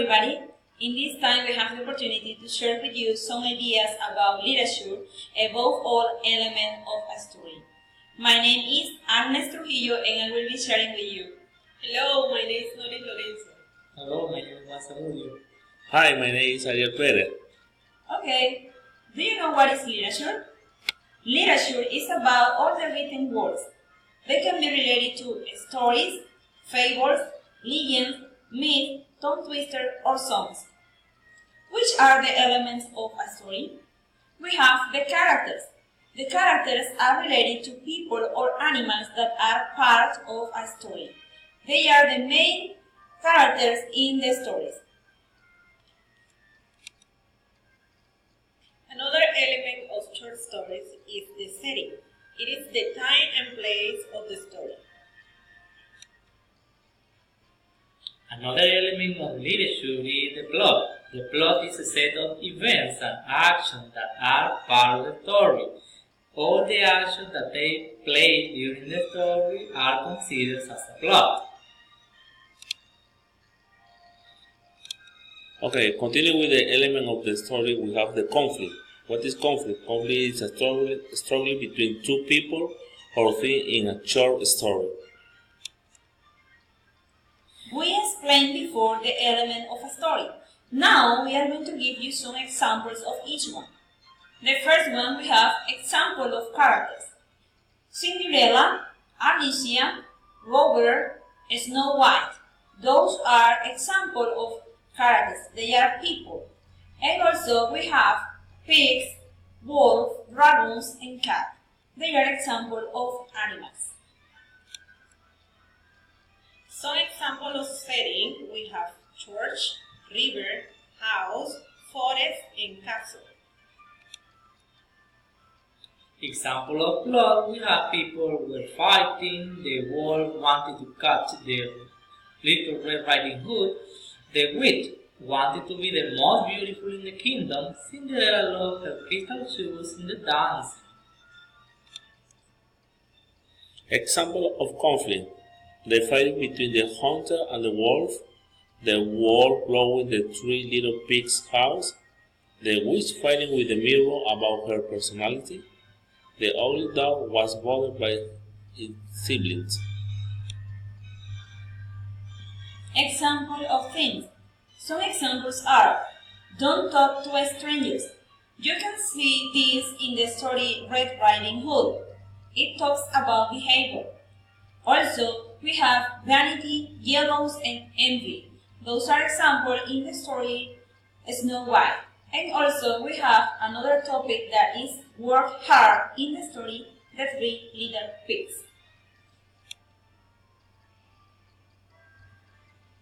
everybody. In this time we have the opportunity to share with you some ideas about literature, above all elements of a story. My name is Agnes Trujillo and I will be sharing with you. Hello, my name is Noris Lorenzo. Hello, my name is Masamudio. Hi, my name is Ariel Perez. Okay, do you know what is literature? Literature is about all the written words. They can be related to stories, fables, legends, myths, tongue twister, or songs. Which are the elements of a story? We have the characters. The characters are related to people or animals that are part of a story. They are the main characters in the stories. Another element of short stories is the setting. It is the time and place of the story. Another element of literature is the plot. The plot is a set of events and actions that are part of the story. All the actions that take place during the story are considered as a plot. Okay, continue with the element of the story. We have the conflict. What is conflict? Conflict is a struggle between two people or things in a short story. We explained before the element of a story. Now we are going to give you some examples of each one. The first one we have example of characters. Cinderella, Alicia, Robert, Snow White. Those are examples of characters. They are people. And also we have pigs, wolf, dragons, and cat. They are examples of animals. Some examples of setting we have church, river, house, forest, and castle. Example of plot, we have people were fighting, the wolf wanted to catch the little Red Riding Hood, the witch wanted to be the most beautiful in the kingdom, Cinderella loved her crystal shoes in the dance. Example of conflict. The fight between the hunter and the wolf blowing the three little pigs' house, the witch fighting with the mirror about her personality, the ugly dog was bothered by its siblings. Example of things. Some examples are: don't talk to strangers. You can see this in the story Red Riding Hood. It talks about behavior. Also, we have vanity, jealous, and envy. Those are examples in the story Snow White. And also, we have another topic that is work hard in the story The Three Little Pigs.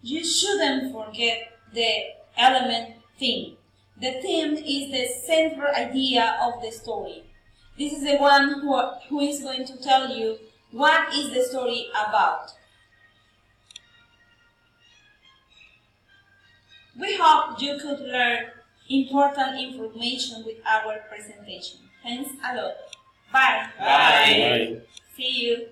You shouldn't forget the element theme. The theme is the central idea of the story. This is the one who is going to tell you what is the story about. We hope you could learn important information with our presentation. Thanks a lot. Bye. Bye. Bye. See you.